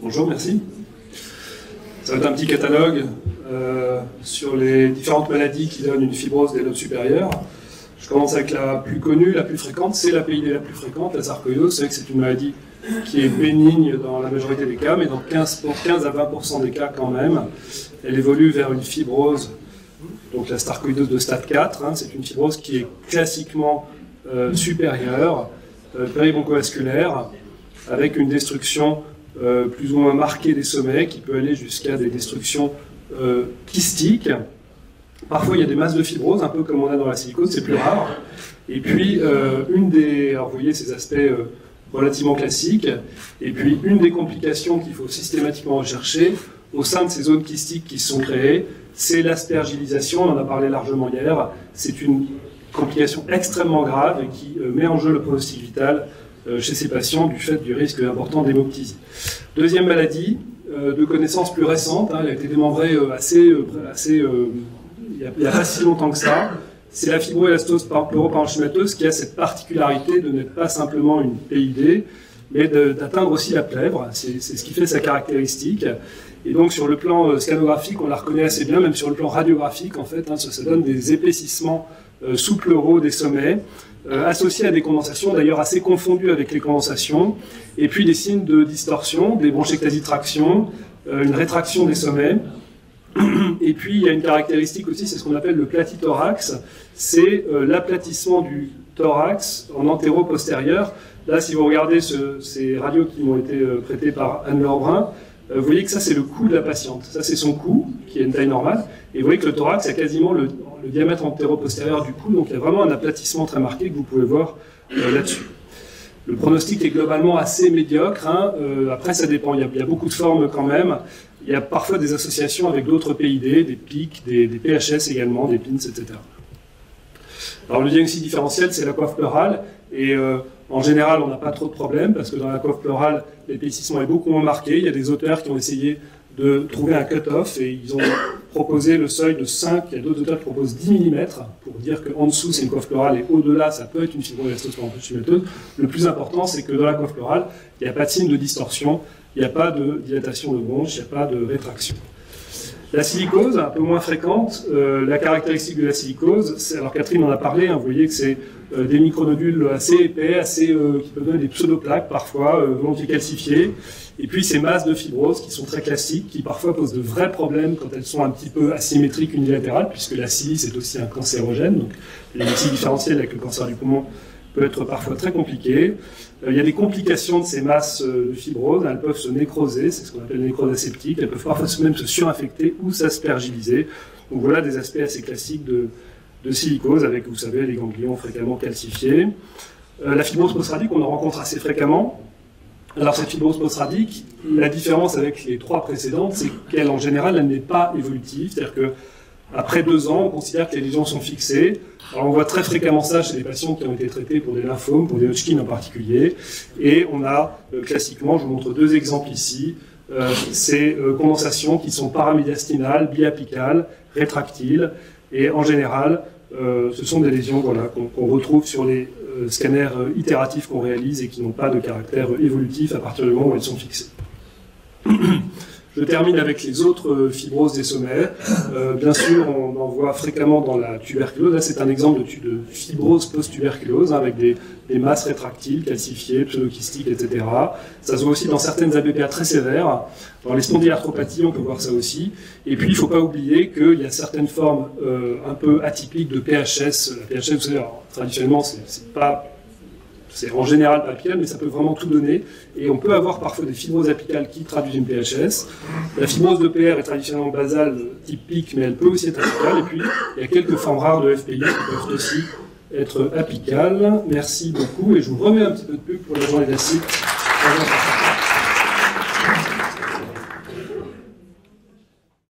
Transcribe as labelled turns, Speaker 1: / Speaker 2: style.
Speaker 1: Bonjour, merci. Ça va être un petit catalogue sur les différentes maladies qui donnent une fibrose des lobes supérieurs. Je commence avec la plus connue, la plus fréquente, c'est la PID la plus fréquente, la sarcoïdose. C'est vrai que c'est une maladie qui est bénigne dans la majorité des cas, mais dans 15 à 20% des cas quand même, elle évolue vers une fibrose, donc la sarcoïdose de stade 4, c'est une fibrose qui est classiquement supérieure, péribroncovasculaire, avec une destruction plus ou moins marquée des sommets, qui peut aller jusqu'à des destructions kystiques. Parfois, il y a des masses de fibrose, un peu comme on a dans la silicose, c'est plus rare. Et puis, alors vous voyez ces aspects relativement classiques. Et puis, une des complications qu'il faut systématiquement rechercher au sein de ces zones kystiques qui se sont créées, c'est l'aspergilisation. On en a parlé largement hier. C'est une complication extrêmement grave et qui met en jeu le pronostic vital chez ces patients du fait du risque important d'hémoptysie. Deuxième maladie, de connaissance plus récente, elle a été démembrée il n'y a pas si longtemps que ça, c'est la fibroélastose pleuroparenchymateuse qui a cette particularité de n'être pas simplement une PID, mais d'atteindre aussi la plèvre. C'est ce qui fait sa caractéristique. Et donc sur le plan scanographique, on la reconnaît assez bien, même sur le plan radiographique, en fait, ça donne des épaississements sous-pleuraux des sommets, associés à des condensations, d'ailleurs assez confondues avec les condensations, et puis des signes de distorsion, des bronchectasie-traction, une rétraction des sommets. Et puis, il y a une caractéristique aussi, c'est ce qu'on appelle le platithorax, c'est l'aplatissement du thorax en antéro-postérieur. Là, si vous regardez ces radios qui m'ont été prêtées par Anne-Laure Brun, vous voyez que ça, c'est le cou de la patiente. Ça, c'est son cou, qui a une taille normale. Et vous voyez que le thorax a quasiment le diamètre antéro-postérieur du cou, donc il y a vraiment un aplatissement très marqué que vous pouvez voir là-dessus. Le pronostic est globalement assez médiocre. Après, ça dépend. Il y a beaucoup de formes quand même. Il y a parfois des associations avec d'autres PID, des PIC, des PHS également, des PINS, etc. Alors le diagnostic différentiel, c'est la coiffe pleurale. Et en général, on n'a pas trop de problèmes parce que dans la coiffe pleurale, l'épaississement est beaucoup moins marqué. Il y a des auteurs qui ont essayé de trouver un cut-off et ils ont proposé le seuil de 5. Il y a d'autres auteurs qui proposent 10 mm pour dire qu'en dessous, c'est une coiffe pleurale et au-delà, ça peut être une fibroélastose pleuroparenchymateuse. Le plus important, c'est que dans la coiffe pleurale, il n'y a pas de signe de distorsion. Il n'y a pas de dilatation de bronche, il n'y a pas de rétraction. La silicose, un peu moins fréquente, la caractéristique de la silicose, alors Catherine en a parlé, vous voyez que c'est des micronodules assez épais, qui peuvent donner des pseudoplaques parfois, volontiers calcifiées, et puis ces masses de fibrose qui sont très classiques, qui parfois posent de vrais problèmes quand elles sont un petit peu asymétriques unilatérales, puisque la silice est aussi un cancérogène, donc les diagnostics différentiels avec le cancer du poumon peut être parfois très compliqué. Il y a des complications de ces masses de fibrose, elles peuvent se nécroser, c'est ce qu'on appelle la nécrose aseptique, elles peuvent parfois même se surinfecter ou s'aspergiliser. Donc voilà des aspects assez classiques de silicose avec, vous savez, les ganglions fréquemment calcifiés. La fibrose post-radique, on en rencontre assez fréquemment. Alors cette fibrose post-radique, la différence avec les trois précédentes, c'est qu'elle, en général, elle n'est pas évolutive, c'est-à-dire que après 2 ans, on considère que les lésions sont fixées. Alors on voit très fréquemment ça chez des patients qui ont été traités pour des lymphomes, pour des Hodgkin en particulier. Et on a classiquement, je vous montre 2 exemples ici, ces condensations qui sont paramédiastinales, biapicales, rétractiles. Et en général, ce sont des lésions qu'on retrouve sur les scanners itératifs qu'on réalise et qui n'ont pas de caractère évolutif à partir du moment où elles sont fixées. Je termine avec les autres fibroses des sommets. Bien sûr, on en voit fréquemment dans la tuberculose. Là, c'est un exemple de fibrose post-tuberculose, avec des masses rétractiles, calcifiées, pseudokystiques, etc. Ça se voit aussi dans certaines ABPA très sévères. Dans les spondylarthropathies, on peut voir ça aussi. Et puis, il ne faut pas oublier qu'il y a certaines formes un peu atypiques de PHS. La PHS, vous savez, traditionnellement, c'est en général pas apical, mais ça peut vraiment tout donner. Et on peut avoir parfois des fibroses apicales qui traduisent une PHS. La fibrose de PR est traditionnellement basale, type PIC, mais elle peut aussi être apicale. Et puis, il y a quelques formes rares de FPI qui peuvent aussi être apicales. Merci beaucoup. Et je vous remets un petit peu de pub pour les gens et la site.